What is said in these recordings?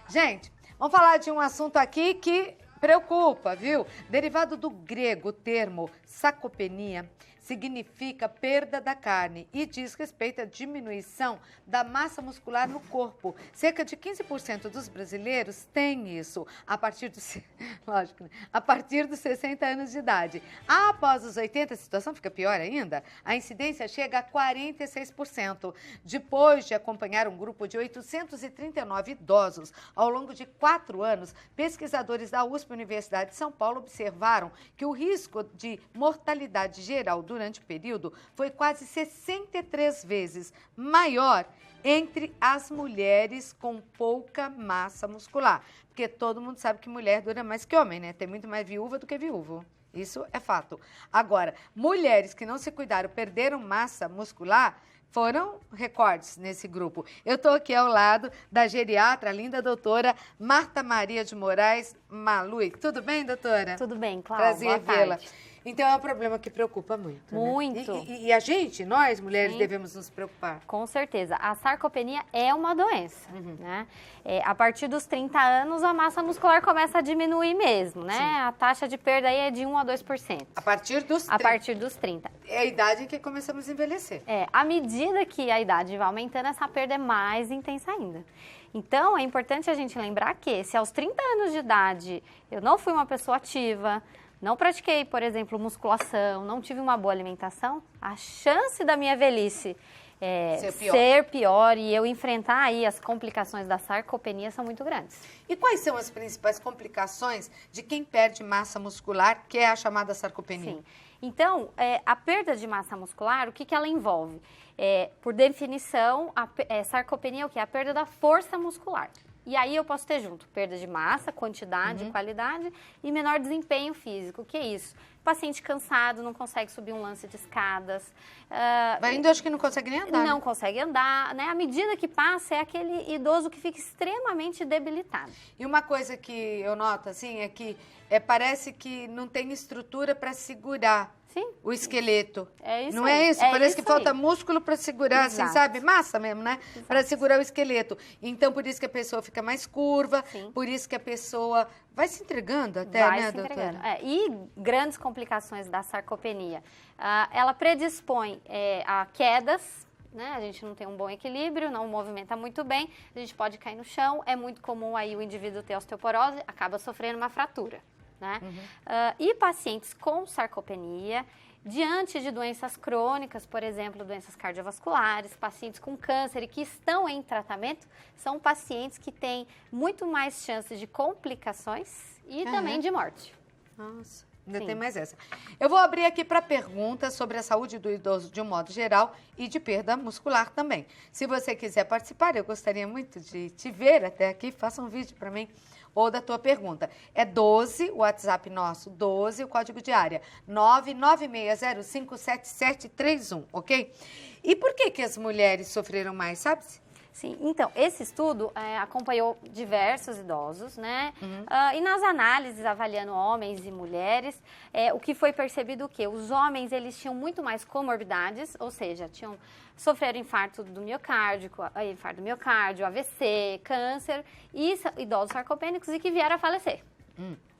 Gente, vamos falar de um assunto aqui que preocupa, viu? Derivado do grego, o termo sarcopenia significa perda da carne e diz respeito à diminuição da massa muscular no corpo. Cerca de 15% dos brasileiros têm isso a partir dos, lógico, né? A partir dos 60 anos de idade. Após os 80, a situação fica pior ainda. A incidência chega a 46%. Depois de acompanhar um grupo de 839 idosos ao longo de 4 anos, pesquisadores da USP, Universidade de São Paulo, observaram que o risco de mortalidade geral durante o período foi quase 63 vezes maior entre as mulheres com pouca massa muscular. Porque todo mundo sabe que mulher dura mais que homem, né? Tem muito mais viúva do que viúvo. Isso é fato. Agora, mulheres que não se cuidaram, perderam massa muscular, foram recordes nesse grupo. Eu estou aqui ao lado da geriatra, a linda doutora Marta Maria de Moraes Malui. Tudo bem, doutora? Tudo bem, Cláudia. Prazer vê-la. Então é um problema que preocupa muito. Muito. Né? E a gente, nós mulheres, devemos nos preocupar. Com certeza. A sarcopenia é uma doença, né? A partir dos 30 anos, a massa muscular começa a diminuir mesmo, né? Sim. A taxa de perda aí é de 1 a 2%. A partir dos 30? A partir dos 30. É a idade em que começamos a envelhecer. À medida que a idade vai aumentando, essa perda é mais intensa ainda. Então, é importante a gente lembrar que se aos 30 anos de idade eu não fui uma pessoa ativa, não pratiquei, por exemplo, musculação, não tive uma boa alimentação, a chance da minha velhice ser pior e eu enfrentar aí as complicações da sarcopenia são muito grandes. E quais são as principais complicações de quem perde massa muscular, que é a chamada sarcopenia? Sim. Então, a perda de massa muscular, o que ela envolve? Por definição, sarcopenia é o quê? A perda da força muscular. E aí eu posso ter junto perda de massa, quantidade, qualidade e menor desempenho físico. O que é isso? Paciente cansado, não consegue subir um lance de escadas. Ainda acho que não consegue nem andar. Não né? consegue andar, né? À medida que passa, é aquele idoso que fica extremamente debilitado. E uma coisa que eu noto, assim, é que parece que não tem estrutura para segurar. Sim. O esqueleto. É isso. Não é isso? Parece que falta músculo para segurar, Exato. assim, sabe? Massa mesmo, né? Para segurar o esqueleto. Então, por isso que a pessoa fica mais curva, Sim. por isso que a pessoa vai se entregando até, vai né, se doutora? entregando. E grandes complicações da sarcopenia. Ela predispõe a quedas, né? A gente não tem um bom equilíbrio, não movimenta muito bem, a gente pode cair no chão, é muito comum aí o indivíduo ter osteoporose, acaba sofrendo uma fratura. Né? E pacientes com sarcopenia, diante de doenças crônicas, por exemplo, doenças cardiovasculares, pacientes com câncer e que estão em tratamento, são pacientes que têm muito mais chances de complicações e também de morte. Nossa. Ainda Sim. tem mais essa. Eu vou abrir aqui para perguntas sobre a saúde do idoso de um modo geral e de perda muscular também. Se você quiser participar, eu gostaria muito de te ver até aqui. Faça um vídeo para mim ou da tua pergunta. É 12, o WhatsApp nosso, 12, o código de área, 996057731, ok? E por que as mulheres sofreram mais, sabe-se? Sim, então, esse estudo acompanhou diversos idosos, né? E nas análises, avaliando homens e mulheres, o que foi percebido o quê? Os homens, eles tinham muito mais comorbidades, ou seja, sofreram infarto do miocárdio, AVC, câncer e idosos sarcopênicos e que vieram a falecer.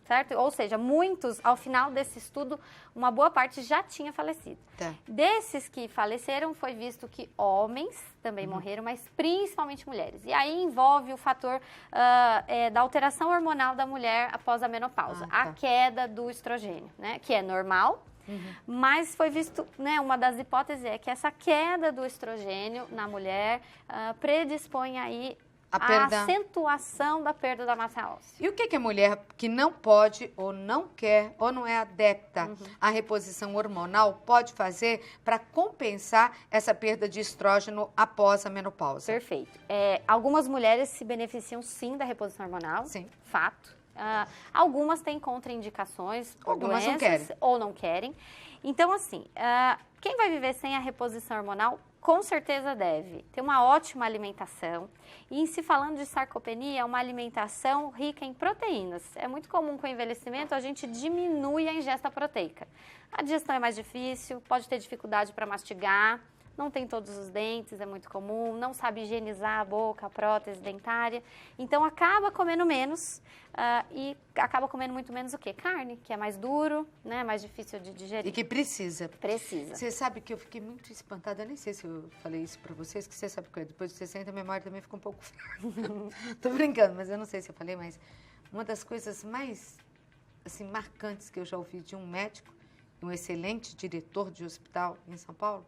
Certo? Ou seja, muitos, ao final desse estudo, uma boa parte já tinha falecido. Tá. Desses que faleceram, foi visto que homens também morreram, mas principalmente mulheres. E aí envolve o fator da alteração hormonal da mulher após a menopausa, a queda do estrogênio, né? Que é normal, mas foi visto, né, uma das hipóteses é que essa queda do estrogênio na mulher predispõe aí a acentuação da perda da massa óssea. E o que a mulher que não pode, ou não quer, ou não é adepta à reposição hormonal pode fazer para compensar essa perda de estrógeno após a menopausa? Perfeito. Algumas mulheres se beneficiam sim da reposição hormonal, sim. Fato. Algumas têm contraindicações por algumas doenças, não querem. Ou não querem. Então, assim, quem vai viver sem a reposição hormonal com certeza deve ter uma ótima alimentação. E em se falando de sarcopenia, é uma alimentação rica em proteínas. É muito comum com o envelhecimento a gente diminui a ingesta proteica. A digestão é mais difícil, pode ter dificuldade para mastigar, não tem todos os dentes, é muito comum, não sabe higienizar a boca, a prótese dentária, então acaba comendo menos e acaba comendo muito menos o quê? Carne, que é mais duro, né, mais difícil de digerir. E que precisa. Precisa. Você sabe que eu fiquei muito espantada, eu nem sei se eu falei isso pra vocês, que você sabe que depois de 60 a memória também fica um pouco fraca. Tô brincando, mas eu não sei se eu falei, mas uma das coisas mais, assim, marcantes que eu já ouvi de um médico, um excelente diretor de hospital em São Paulo,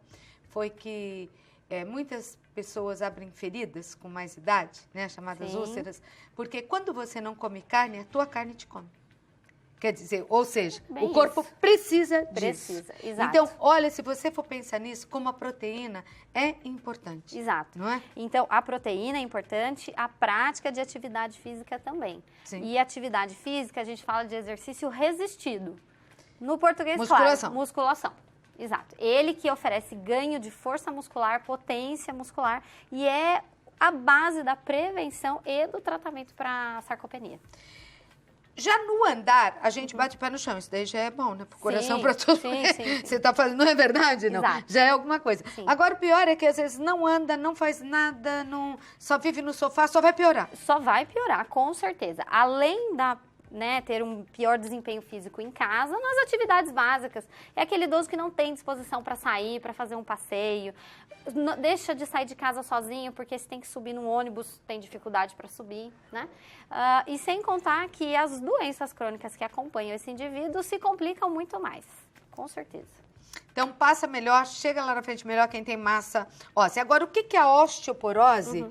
foi que muitas pessoas abrem feridas com mais idade, né, chamadas úlceras, porque quando você não come carne, a tua carne te come. Quer dizer, ou seja, Bem o corpo isso. precisa disso. Precisa, exato. Então, olha, se você for pensar nisso, como a proteína é importante. Exato. Não é? Então, a proteína é importante, a prática de atividade física também. Sim. E atividade física, a gente fala de exercício resistido. No português, Musculação. claro, musculação. Exato. Ele que oferece ganho de força muscular, potência muscular e é a base da prevenção e do tratamento para sarcopenia. Já no andar, a gente bate o pé no chão. Isso daí já é bom, né? Pro coração, para tudo. Sim. Você tá fazendo, não é verdade, não? Exato. Já é alguma coisa. Sim. Agora, o pior é que às vezes não anda, não faz nada, não, só vive no sofá, só vai piorar. Só vai piorar, com certeza. Além da ter um pior desempenho físico em casa, nas atividades básicas. É aquele idoso que não tem disposição para sair, para fazer um passeio, deixa de sair de casa sozinho, porque se tem que subir num ônibus, tem dificuldade para subir, né? E sem contar que as doenças crônicas que acompanham esse indivíduo se complicam muito mais, com certeza. Então, passa melhor, chega lá na frente melhor quem tem massa óssea. Agora, o que é a osteoporose?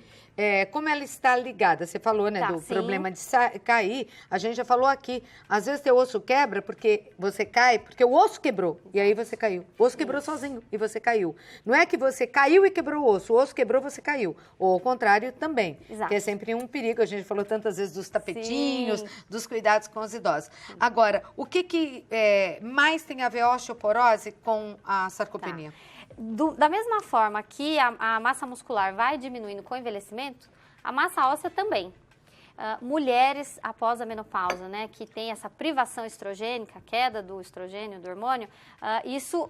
Como ela está ligada? Você falou, né, do problema de cair. A gente já falou aqui. Às vezes, teu osso quebra porque você cai, porque o osso quebrou e aí você caiu. O osso quebrou sozinho e você caiu. Não é que você caiu e quebrou o osso quebrou, você caiu. Ou ao contrário também. Exato. Que é sempre um perigo. A gente falou tantas vezes dos tapetinhos, dos cuidados com os idosos. Agora, o que mais tem a ver a osteoporose com a sarcopenia? Da mesma forma que a massa muscular vai diminuindo com o envelhecimento, a massa óssea também. Mulheres após a menopausa, né, que tem essa privação estrogênica, a queda do estrogênio, do hormônio, isso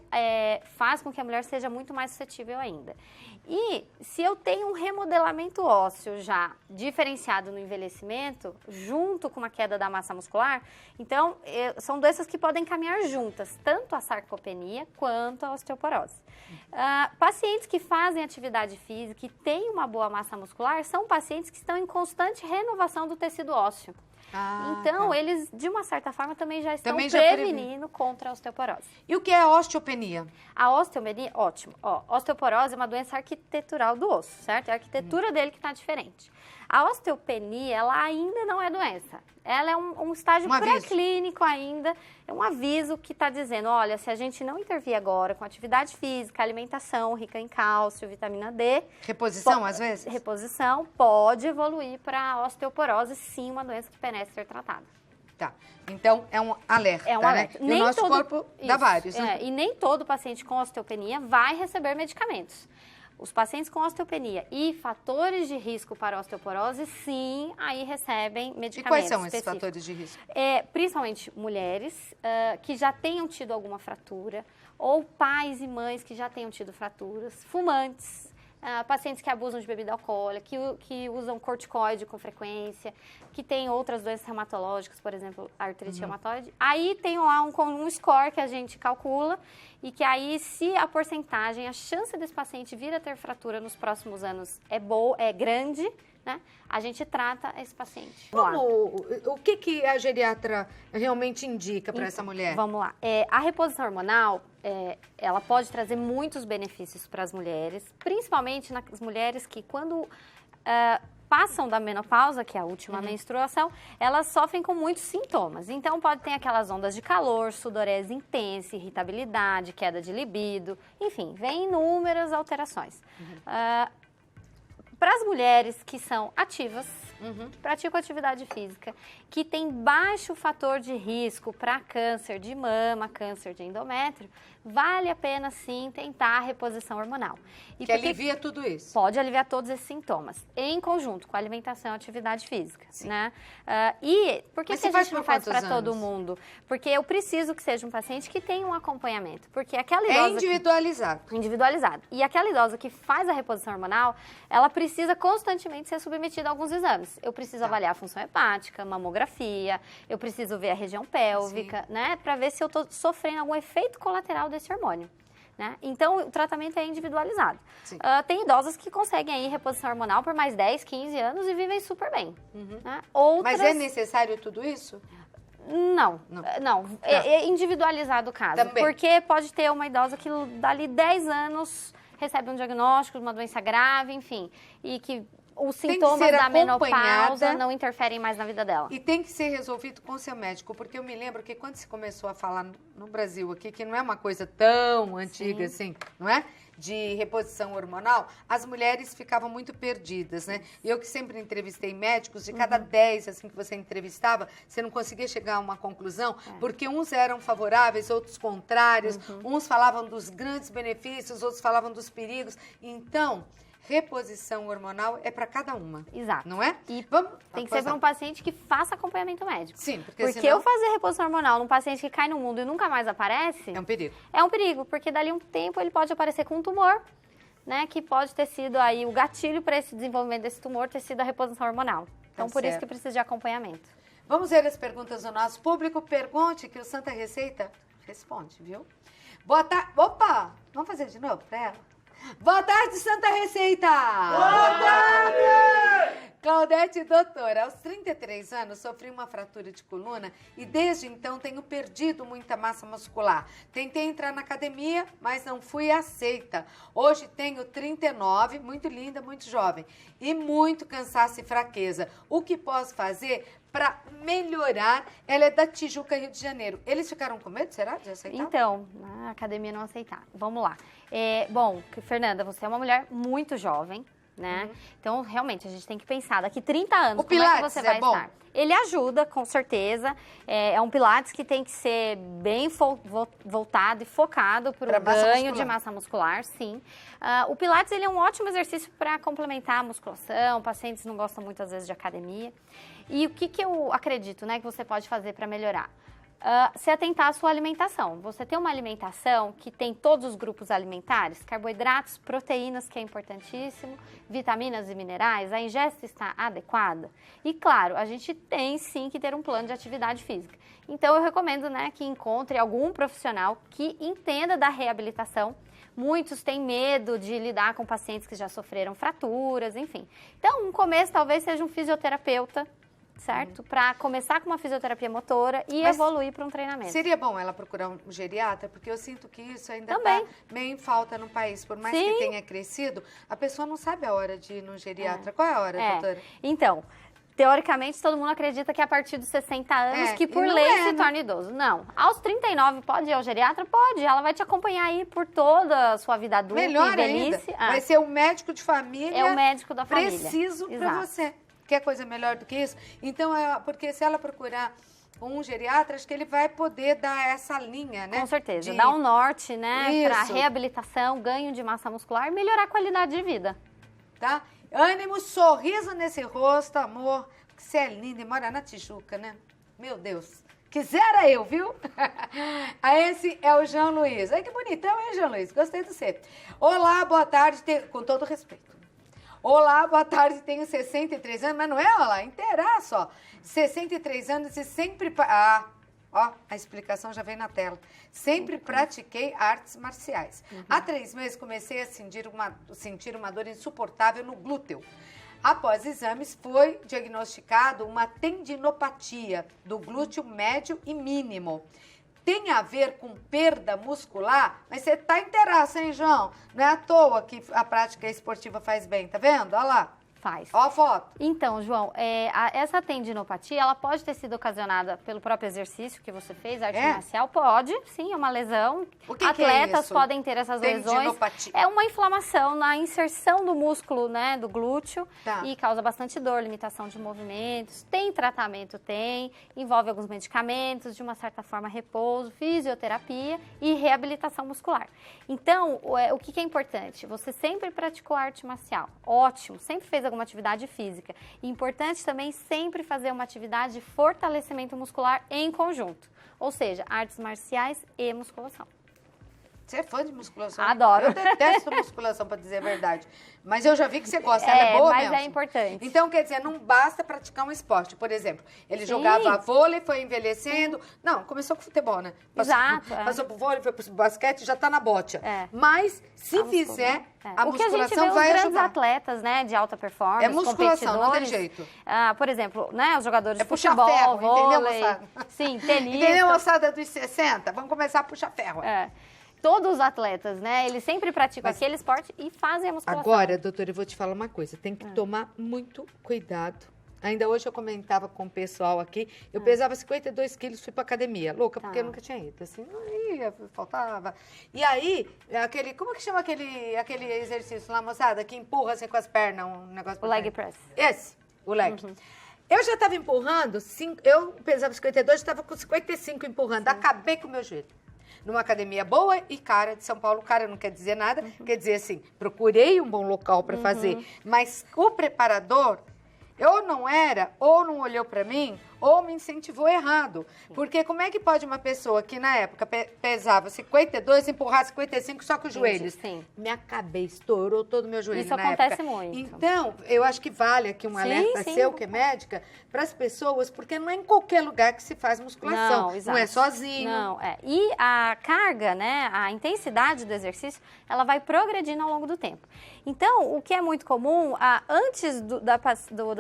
faz com que a mulher seja muito mais suscetível ainda. E se eu tenho um remodelamento ósseo já diferenciado no envelhecimento, junto com uma queda da massa muscular, então são doenças que podem caminhar juntas, tanto a sarcopenia quanto a osteoporose. Pacientes que fazem atividade física e têm uma boa massa muscular são pacientes que estão em constante renovação do tecido ósseo. Então, eles, de uma certa forma, também já estão prevenindo contra a osteoporose. E o que é a osteopenia? A osteopenia, ótimo. Osteoporose é uma doença arquitetural do osso, certo? É a arquitetura dele que está diferente. A osteopenia, ela ainda não é doença. Ela é um estágio pré-clínico ainda, é um aviso que está dizendo, olha, se a gente não intervir agora com atividade física, alimentação rica em cálcio, vitamina D... Reposição, às vezes? Reposição, pode evoluir para osteoporose, sim, uma doença que merece ser tratada. Tá, então é um alerta, É um alerta. Né? E o nosso corpo dá vários, né? E nem todo paciente com osteopenia vai receber medicamentos. Os pacientes com osteopenia e fatores de risco para osteoporose, sim, aí recebem medicamentos. E quais são esses fatores de risco? Principalmente mulheres que já tenham tido alguma fratura, ou pais e mães que já tenham tido fraturas, fumantes, pacientes que abusam de bebida alcoólica, que usam corticoide com frequência, que têm outras doenças reumatológicas, por exemplo, artrite reumatoide. Aí tem lá um score que a gente calcula e que aí, se a porcentagem, a chance desse paciente vir a ter fratura nos próximos anos é grande, né? A gente trata esse paciente. O que a geriatra realmente indica para essa mulher? Vamos lá. A reposição hormonal, ela pode trazer muitos benefícios para as mulheres, principalmente nas mulheres que quando passam da menopausa, que é a última menstruação, elas sofrem com muitos sintomas. Então, pode ter aquelas ondas de calor, sudorese intensa, irritabilidade, queda de libido, enfim, vem inúmeras alterações. Para as mulheres que são ativas, que praticam atividade física, que tem baixo fator de risco para câncer de mama, câncer de endométrio, vale a pena sim tentar a reposição hormonal. E que alivia tudo isso? Pode aliviar todos esses sintomas, em conjunto com a alimentação e atividade física, né? E por que, que a gente não faz para todo mundo? Porque eu preciso que seja um paciente que tenha um acompanhamento, porque aquela idosa... É individualizado. Individualizado. E aquela idosa que faz a reposição hormonal, ela precisa constantemente ser submetida a alguns exames. Eu preciso avaliar a função hepática, mamografia, eu preciso ver a região pélvica, né? Para ver se eu estou sofrendo algum efeito colateral desse hormônio. Né? Então, o tratamento é individualizado. Tem idosas que conseguem aí reposição hormonal por mais 10, 15 anos e vivem super bem. Né? Outras... Mas é necessário tudo isso? Não. É individualizado o caso. Também. Porque pode ter uma idosa que dali 10 anos recebe um diagnóstico de uma doença grave, enfim, e que os sintomas da menopausa não interferem mais na vida dela. E tem que ser resolvido com seu médico, porque eu me lembro que quando se começou a falar no Brasil aqui, que não é uma coisa tão antiga assim, não é? De reposição hormonal, as mulheres ficavam muito perdidas, né? E eu que sempre entrevistei médicos, de cada 10 assim que você entrevistava, você não conseguia chegar a uma conclusão, porque uns eram favoráveis, outros contrários, uns falavam dos grandes benefícios, outros falavam dos perigos. Então, reposição hormonal é para cada uma. Exato. Não é? E tem que ser para um paciente que faça acompanhamento médico. Sim, porque senão... eu fazer reposição hormonal num paciente que cai no mundo e nunca mais aparece... É um perigo. É um perigo, porque dali um tempo ele pode aparecer com um tumor, né? Que pode ter sido aí o gatilho para esse desenvolvimento desse tumor ter sido a reposição hormonal. Então, por isso que precisa de acompanhamento. Vamos ver as perguntas do nosso público. Pergunte que o Santa Receita responde, viu? Boa tarde. Opa! Vamos fazer de novo para ela? Boa tarde, Santa Receita! Boa tarde! Claudete, doutora, aos 33 anos sofri uma fratura de coluna e desde então tenho perdido muita massa muscular. Tentei entrar na academia, mas não fui aceita. Hoje tenho 39, muito linda, muito jovem e muito cansaço e fraqueza. O que posso fazer para melhorar? Ela é da Tijuca, Rio de Janeiro. Eles ficaram com medo, será, de aceitar? Então, a academia não aceitar. Vamos lá. Bom, Fernanda, você é uma mulher muito jovem, né? Então, realmente, a gente tem que pensar, daqui 30 anos, como é que você vai estar? Ele ajuda, com certeza. É um Pilates que tem que ser bem voltado e focado para o ganho de massa muscular, sim. O Pilates, ele é um ótimo exercício para complementar a musculação. Pacientes não gostam muito, às vezes, de academia. E o que eu acredito, né, que você pode fazer para melhorar? Se atentar à sua alimentação. Você tem uma alimentação que tem todos os grupos alimentares, carboidratos, proteínas, que é importantíssimo, vitaminas e minerais, a ingesta está adequada? E claro, a gente tem sim que ter um plano de atividade física. Então eu recomendo, né, que encontre algum profissional que entenda da reabilitação. Muitos têm medo de lidar com pacientes que já sofreram fraturas, enfim. Então, um começo talvez seja um fisioterapeuta, certo? Para começar com uma fisioterapia motora e evoluir para um treinamento. Seria bom ela procurar um geriatra, porque eu sinto que isso ainda está meio em falta no país. Por mais que tenha crescido, a pessoa não sabe a hora de ir no geriatra. Qual é a hora, doutora? Então, teoricamente, todo mundo acredita que é a partir dos 60 anos que por lei se torna idoso. Não. Aos 39, pode ir ao geriatra? Pode. Ela vai te acompanhar aí por toda a sua vida adulta e velhice. Vai ser um médico de família. É o médico da família. Preciso para você. Quer coisa melhor do que isso? Então, porque se ela procurar um geriatra, acho que ele vai poder dar essa linha, né? Com certeza. Dar um norte, né? Para reabilitação, ganho de massa muscular e melhorar a qualidade de vida. Tá? Ânimo, sorriso nesse rosto, amor. Porque você é linda e mora na Tijuca, né? Meu Deus. Quisera eu, viu? Esse é o João Luiz. Ai, que bonitão, hein, João Luiz? Gostei de você. Olá, boa tarde. Com todo respeito. Olá, boa tarde, tenho 63 anos, mas não é, olá, inteiraço, ó. 63 anos e sempre... ó, a explicação já vem na tela. Sempre pratiquei artes marciais. Há 3 meses comecei a sentir uma dor insuportável no glúteo. Após exames, foi diagnosticado uma tendinopatia do glúteo médio e mínimo. Tem a ver com perda muscular, mas você tá inteiraço, hein, João? Não é à toa que a prática esportiva faz bem, tá vendo? Olha lá. Faz. Ó a foto. Então, João, essa tendinopatia, ela pode ter sido ocasionada pelo próprio exercício que você fez, arte marcial? Pode, sim, é uma lesão. O que Atletas que é isso? podem ter essas lesões. É uma inflamação na inserção do músculo, né, do glúteo, e causa bastante dor, limitação de movimentos. Tem tratamento? Tem. Envolve alguns medicamentos, de uma certa forma repouso, fisioterapia e reabilitação muscular. Então, o que é importante? Você sempre praticou arte marcial. Ótimo, sempre fez alguma atividade física. E importante também sempre fazer uma atividade de fortalecimento muscular em conjunto. Ou seja, artes marciais e musculação. Você é fã de musculação? Adoro. Eu detesto musculação, para dizer a verdade. Mas eu já vi que você gosta, ela é boa mas mesmo. é importante. Então, quer dizer, não basta praticar um esporte. Por exemplo, ele jogava vôlei, foi envelhecendo. Não, começou com futebol, né? Passou pro vôlei, foi pro basquete, já tá na bote. Mas, se fizer, a musculação vai ajudar. O que a gente vê os grandes atletas, né, de alta performance, musculação, não tem jeito. Por exemplo, né, os jogadores de puxar futebol, ferro, vôlei. Entendeu, moçada? Sim, tenista. Entendeu, moçada dos 60? Vamos começar a puxar ferro. Todos os atletas, né? Eles sempre praticam aquele esporte e fazem a musculação. Agora, doutora, eu vou te falar uma coisa. Tem que tomar muito cuidado. Ainda hoje eu comentava com o pessoal aqui. Eu pesava 52 quilos, fui pra academia. Louca, porque eu nunca tinha ido. Assim, não ia, faltava. E aí, como que chama aquele exercício lá, moçada? Que empurra assim com as pernas, um negócio... O leg press. Esse, o leg. Eu já estava empurrando, eu pesava 52, estava com 55 empurrando. Acabei com o meu joelho. Numa academia boa e cara de São Paulo. Cara não quer dizer nada, quer dizer assim, procurei um bom local para fazer, mas o preparador, ou não era, ou não olhou para mim, ou me incentivou errado. Porque como é que pode uma pessoa que na época pesava 52 empurrar 55 só com os joelhos? Me acabei, estourou todo o meu joelho na época. Isso acontece muito. Então, eu acho que vale aqui um alerta seu, que é médica, para as pessoas, porque não é em qualquer lugar que se faz musculação. Não é sozinho. Não, E a carga, né, a intensidade do exercício, ela vai progredindo ao longo do tempo. Então, o que é muito comum, antes da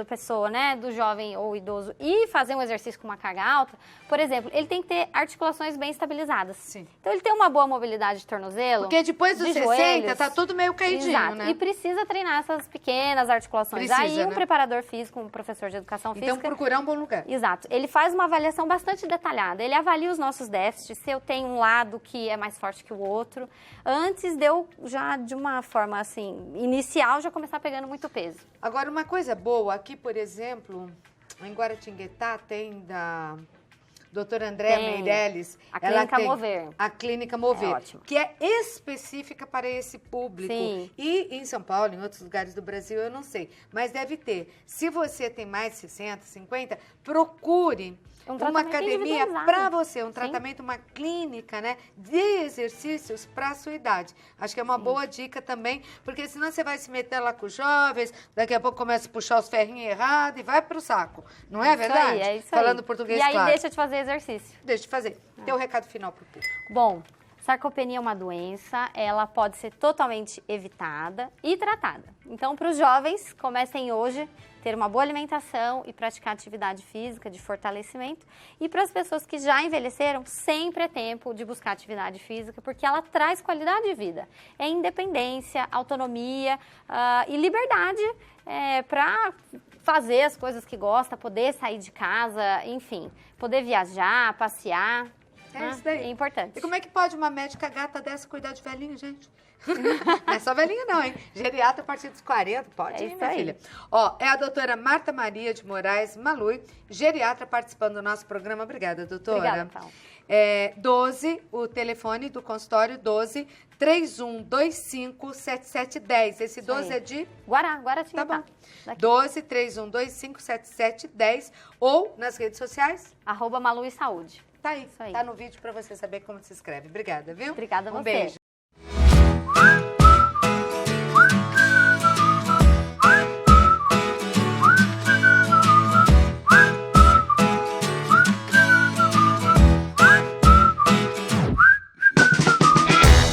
pessoa, né, do jovem ou idoso, ir fazer um exercício com uma carga alta, por exemplo, ele tem que ter articulações bem estabilizadas. Sim. Então, ele tem uma boa mobilidade de tornozelo. Porque depois dos 60, joelhos, tá tudo meio caidinho, né? E precisa treinar essas pequenas articulações. Aí, um preparador físico, um professor de educação física... Então, procurar um bom lugar. Exato. Ele faz uma avaliação bastante detalhada. Ele avalia os nossos déficits, se eu tenho um lado que é mais forte que o outro, antes de eu, já de uma forma, assim, inicial, já começar pegando muito peso. Agora, uma coisa boa, aqui, por exemplo... Em Guaratinguetá tem da doutora Andréa Meirelles. A Clínica Mover. A Clínica Mover, ótimo. Que é específica para esse público. Sim. E em São Paulo, em outros lugares do Brasil, eu não sei. Mas deve ter. Se você tem mais de 60, 50, procure uma academia para você, um tratamento, uma clínica, né, de exercícios para a sua idade. Acho que é uma boa dica também, porque senão você vai se meter lá com os jovens, daqui a pouco começa a puxar os ferrinhos errados e vai pro saco. Não é verdade? É isso aí. Falando português, claro. E aí claro. deixa de fazer exercício. Deixa de fazer. Teu recado final pro público. Bom, sarcopenia é uma doença, ela pode ser totalmente evitada e tratada. Então, para os jovens, comecem hoje a ter uma boa alimentação e praticar atividade física de fortalecimento. E para as pessoas que já envelheceram, sempre é tempo de buscar atividade física, porque ela traz qualidade de vida. É independência, autonomia e liberdade para fazer as coisas que gosta, poder sair de casa, enfim, poder viajar, passear. Isso daí. É importante. E como é que pode uma médica gata dessa cuidar de velhinho, gente? Não é só velhinho não, hein? Geriatra a partir dos 40, pode ir, minha filha. Ó, é a doutora Marta Maria de Moraes Malui, geriatra, participando do nosso programa. Obrigada, doutora. Obrigada, Paulo. 12, o telefone do consultório, 12 3125 7710. Esse 12 é de... Guaratinguetá. Tá bom. 12 3125 7710 ou nas redes sociais? @Malui Saúde. Tá aí, tá no vídeo para você saber como se escreve. Obrigada, viu? Obrigada a você. Um beijo.